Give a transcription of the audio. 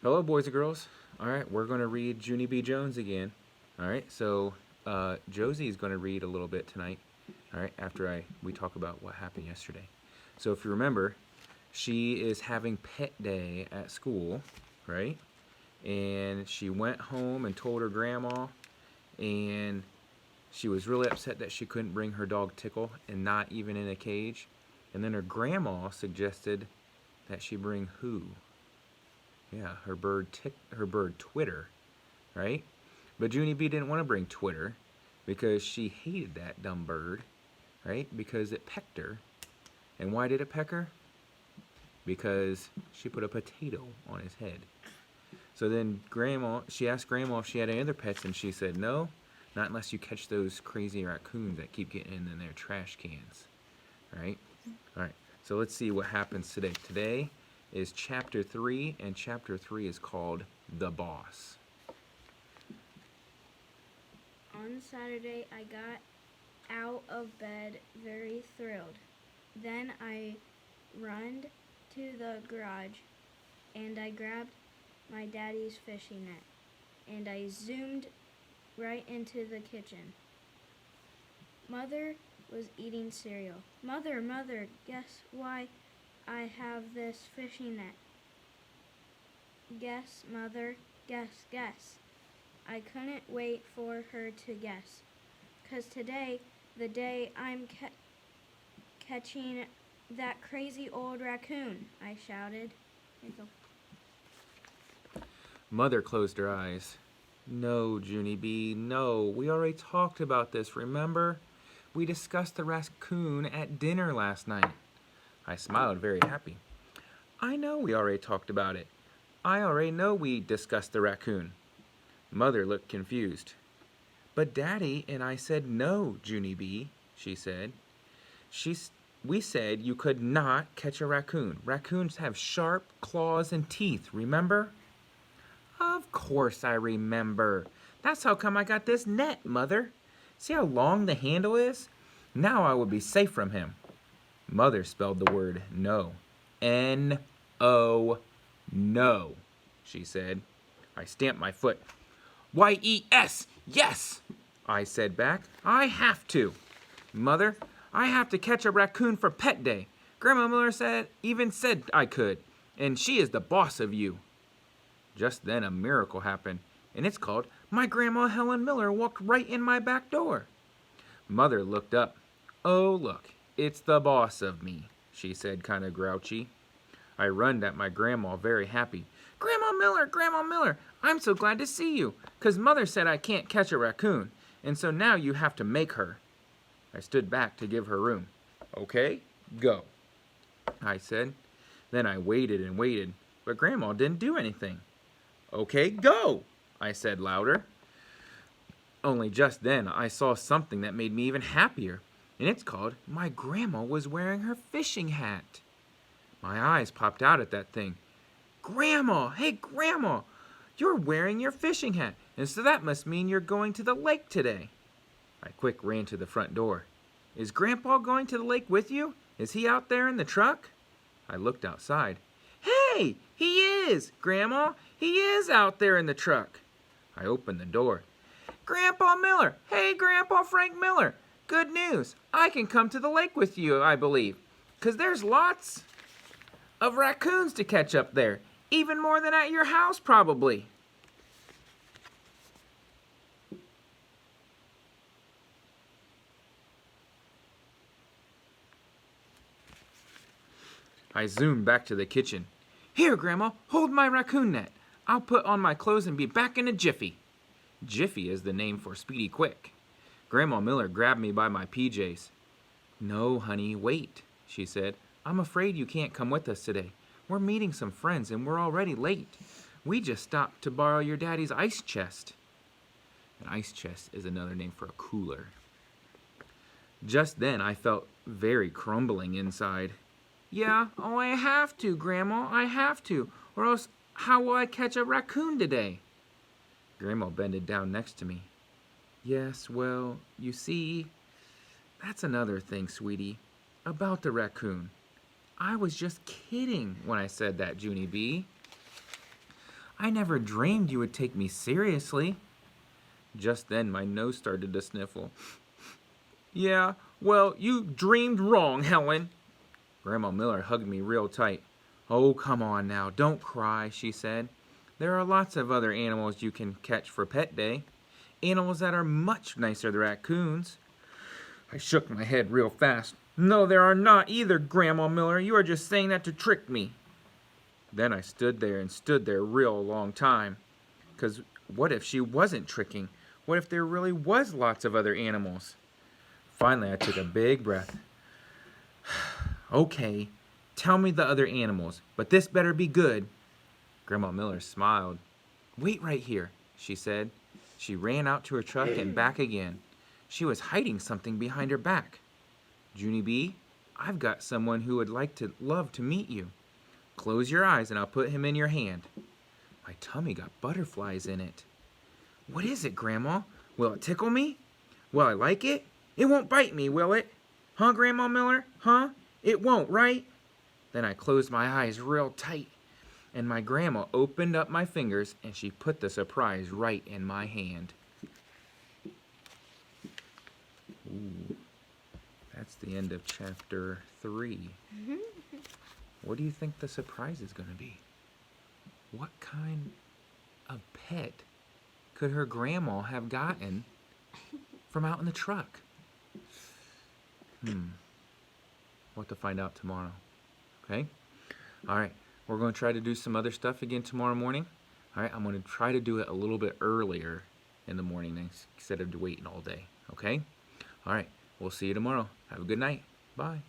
Hello, boys and girls. All right, we're going to read Junie B Jones again. All right, so Josie is going to read a little bit tonight. All right, after we talk about what happened yesterday. So if you remember, she is having pet day at school, right? And she went home and told her grandma, and she was really upset that she couldn't bring her dog Tickle, and not even in a cage. And then her grandma suggested that she bring who? Yeah, her bird Twitter, right? But Junie B didn't want to bring Twitter because she hated that dumb bird, right? Because it pecked her. And why did it peck her? Because she put a potato on his head. So then she asked Grandma if she had any other pets, and she said, no, not unless you catch those crazy raccoons that keep getting in their trash cans, right? All right, so let's see what happens today. Today is chapter 3, and chapter 3 is called The Boss. On Saturday, I got out of bed very thrilled. Then I ran to the garage and I grabbed my daddy's fishing net and I zoomed right into the kitchen. Mother was eating cereal. Mother, guess why I have this fishing net? Guess, Mother, guess. I couldn't wait for her to guess. 'Cause today, the day I'm catching that crazy old raccoon, I shouted. Mother closed her eyes. No, Junie B, no. We already talked about this, remember? We discussed the raccoon at dinner last night. I smiled, very happy. I know we already talked about it. I already know we discussed the raccoon. Mother looked confused. But Daddy and I said no, Junie B, she said. We said you could not catch a raccoon. Raccoons have sharp claws and teeth, remember? Of course I remember. That's how come I got this net, Mother. See how long the handle is? Now I will be safe from him. Mother spelled the word no. N-O, no, she said. I stamped my foot. Y-E-S, yes, I said back. I have to. Mother, I have to catch a raccoon for pet day. Grandma Miller even said I could, and she is the boss of you. Just then a miracle happened, and it's called my Grandma Helen Miller walked right in my back door. Mother looked up. Oh, look, it's the boss of me, she said, kind of grouchy. I runned at my grandma, very happy. Grandma Miller, I'm so glad to see you, 'cause Mother said I can't catch a raccoon, and so now you have to make her. I stood back to give her room. Okay, go, I said. Then I waited and waited, but Grandma didn't do anything. Okay, go, I said louder. Only just then I saw something that made me even happier, and it's called my grandma was wearing her fishing hat. My eyes popped out at that thing. Grandma, hey Grandma, you're wearing your fishing hat, and so that must mean you're going to the lake today. I quick ran to the front door. Is Grandpa going to the lake with you? Is he out there in the truck? I looked outside. Hey, he is, Grandma. He is out there in the truck. I opened the door. Grandpa Miller, hey Grandpa Frank Miller. Good news, I can come to the lake with you, I believe, 'cause there's lots of raccoons to catch up there, even more than at your house probably. I zoomed back to the kitchen. Here, Grandma, hold my raccoon net. I'll put on my clothes and be back in a jiffy. Jiffy is the name for Speedy Quick. Grandma Miller grabbed me by my PJs. No, honey, wait, she said. I'm afraid you can't come with us today. We're meeting some friends and we're already late. We just stopped to borrow your daddy's ice chest. An ice chest is another name for a cooler. Just then I felt very crumbling inside. Yeah, oh, I have to, Grandma, I have to, or else how will I catch a raccoon today? Grandma bended down next to me. Yes, well, you see, that's another thing, sweetie, about the raccoon. I was just kidding when I said that, Junie B. I never dreamed you would take me seriously. Just then, my nose started to sniffle. Yeah, well, you dreamed wrong, Helen. Grandma Miller hugged me real tight. Oh, come on now, don't cry, she said. There are lots of other animals you can catch for pet day. Animals that are much nicer than raccoons. I shook my head real fast. No, there are not either, Grandma Miller. You are just saying that to trick me. Then I stood there real long time. 'Cause what if she wasn't tricking? What if there really was lots of other animals? Finally, I took a big breath. Okay, tell me the other animals, but this better be good. Grandma Miller smiled. Wait right here, she said. She ran out to her truck and back again. She was hiding something behind her back. Junie B, I've got someone who would love to meet you. Close your eyes and I'll put him in your hand. My tummy got butterflies in it. What is it, Grandma? Will it tickle me? Will I like it? It won't bite me, will it? Huh, Grandma Miller? Huh? It won't, right? Then I closed my eyes real tight, and my grandma opened up my fingers and she put the surprise right in my hand. Ooh, that's the end of chapter 3. What do you think the surprise is going to be? What kind of pet could her grandma have gotten from out in the truck? We'll have to find out tomorrow. Okay? All right. We're going to try to do some other stuff again tomorrow morning. All right. I'm going to try to do it a little bit earlier in the morning instead of waiting all day. Okay? All right. We'll see you tomorrow. Have a good night. Bye.